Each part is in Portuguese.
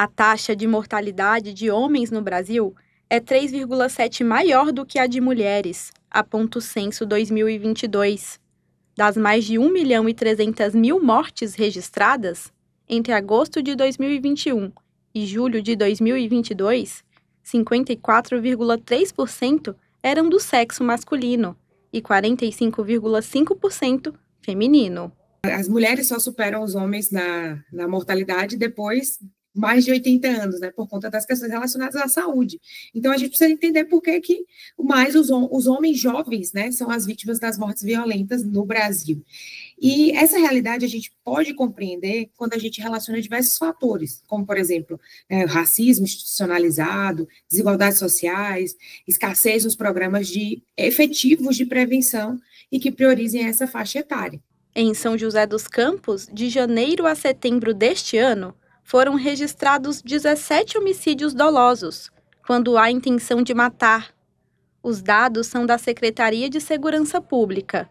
A taxa de mortalidade de homens no Brasil é 3,7 maior do que a de mulheres, aponta o Censo 2022. Das mais de 1.300.000 mortes registradas, entre agosto de 2021 e julho de 2022, 54,3% eram do sexo masculino e 45,5% feminino. As mulheres só superam os homens na mortalidade depois mais de 80 anos, né, por conta das questões relacionadas à saúde. Então, a gente precisa entender por que mais os homens jovens, né, são as vítimas das mortes violentas no Brasil. E essa realidade a gente pode compreender quando a gente relaciona diversos fatores, como, por exemplo, racismo institucionalizado, desigualdades sociais, escassez nos programas efetivos de prevenção e que priorizem essa faixa etária. Em São José dos Campos, de janeiro a setembro deste ano, foram registrados 17 homicídios dolosos, quando há intenção de matar. Os dados são da Secretaria de Segurança Pública.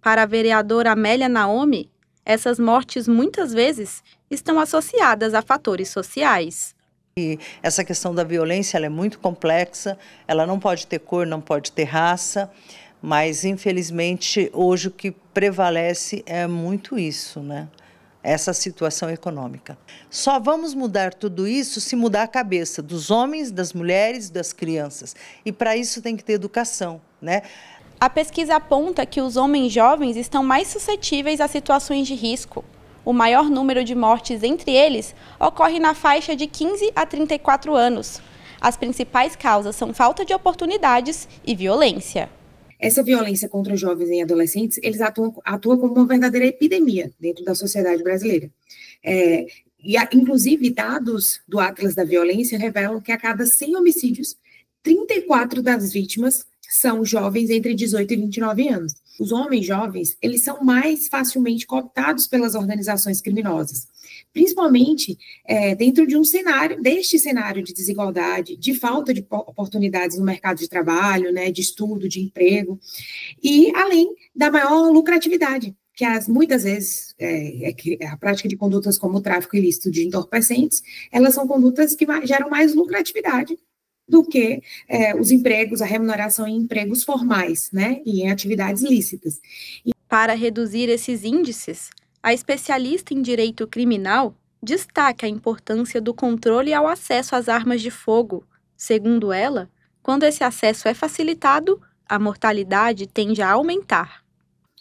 Para a vereadora Amélia Naomi, essas mortes muitas vezes estão associadas a fatores sociais. E essa questão da violência ela é muito complexa, ela não pode ter cor, não pode ter raça, mas infelizmente hoje o que prevalece é muito isso, né? Essa situação econômica. Só vamos mudar tudo isso se mudar a cabeça dos homens, das mulheres, das crianças. E para isso tem que ter educação, né? A pesquisa aponta que os homens jovens estão mais suscetíveis a situações de risco. O maior número de mortes entre eles ocorre na faixa de 15 a 34 anos. As principais causas são falta de oportunidades e violência. Essa violência contra jovens e adolescentes, eles atuam como uma verdadeira epidemia dentro da sociedade brasileira. Inclusive, dados do Atlas da Violência revelam que a cada 100 homicídios, 34 das vítimas são jovens entre 18 e 29 anos. Os homens jovens, eles são mais facilmente cooptados pelas organizações criminosas, principalmente dentro deste cenário de desigualdade, de falta de oportunidades no mercado de trabalho, né, de estudo, de emprego, e além da maior lucratividade, que muitas vezes a prática de condutas como o tráfico ilícito de entorpecentes, elas são condutas que geram mais lucratividade do que os empregos, a remuneração em empregos formais, né, e em atividades lícitas. Para reduzir esses índices, a especialista em direito criminal destaca a importância do controle ao acesso às armas de fogo. Segundo ela, quando esse acesso é facilitado, a mortalidade tende a aumentar.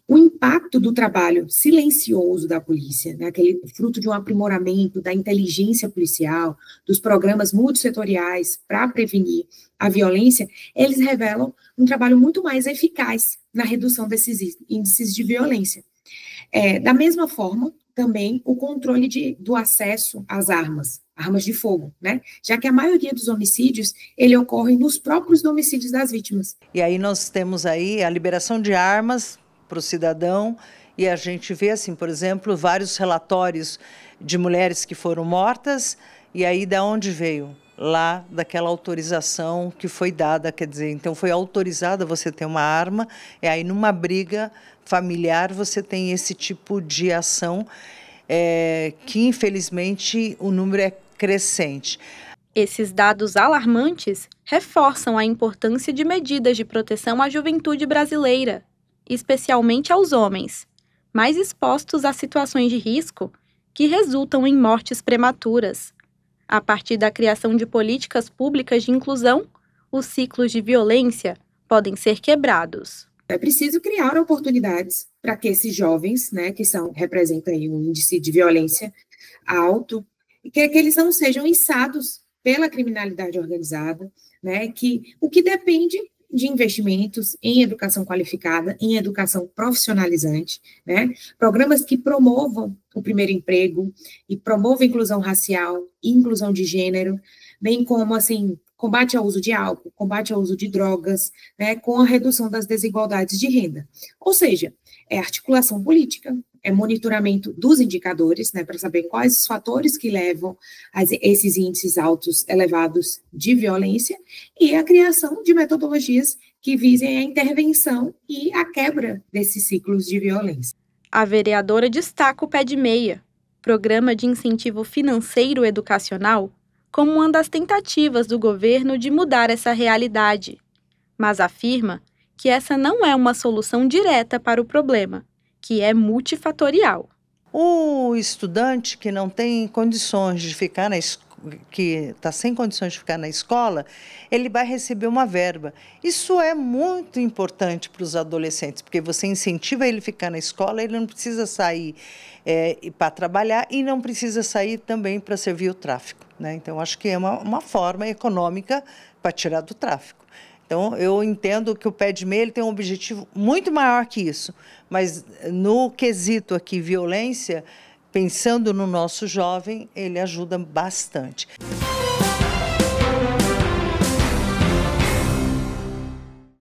O impacto do trabalho silencioso da polícia, né, aquele fruto de um aprimoramento da inteligência policial, dos programas multissetoriais para prevenir a violência, eles revelam um trabalho muito mais eficaz na redução desses índices de violência. Da mesma forma, também o controle do acesso às armas de fogo, né? Já que a maioria dos homicídios, ele ocorre nos próprios domicílios das vítimas. E aí nós temos aí a liberação de armas para o cidadão, e a gente vê, assim, por exemplo, vários relatórios de mulheres que foram mortas, e aí da onde veio? Lá daquela autorização que foi dada, quer dizer, então foi autorizada você ter uma arma, e aí numa briga familiar você tem esse tipo de ação, que infelizmente o número é crescente. Esses dados alarmantes reforçam a importância de medidas de proteção à juventude brasileira, especialmente aos homens, mais expostos a situações de risco que resultam em mortes prematuras. A partir da criação de políticas públicas de inclusão, os ciclos de violência podem ser quebrados. É preciso criar oportunidades para que esses jovens, né, que representam aí um índice de violência alto, e que eles não sejam içados pela criminalidade organizada, né, o que depende de investimentos em educação qualificada, em educação profissionalizante, né? Programas que promovam o primeiro emprego e promovam a inclusão racial e inclusão de gênero, bem como, assim, combate ao uso de álcool, combate ao uso de drogas, né, com a redução das desigualdades de renda. Ou seja, é articulação política, é monitoramento dos indicadores, né, para saber quais os fatores que levam a esses índices altos, elevados de violência, e a criação de metodologias que visem a intervenção e a quebra desses ciclos de violência. A vereadora destaca o Pé de Meia, Programa de Incentivo Financeiro Educacional, como uma das tentativas do governo de mudar essa realidade, mas afirma que essa não é uma solução direta para o problema, que multifatorial. O estudante que não tem condições de ficar que está sem condições de ficar na escola, ele vai receber uma verba. Isso é muito importante para os adolescentes, porque você incentiva ele a ficar na escola, ele não precisa sair para trabalhar e não precisa sair também para servir o tráfico, né? Então, acho que é uma forma econômica para tirar do tráfico. Então, eu entendo que o Pé de Meia ele tem um objetivo muito maior que isso, mas no quesito aqui, violência, pensando no nosso jovem, ele ajuda bastante.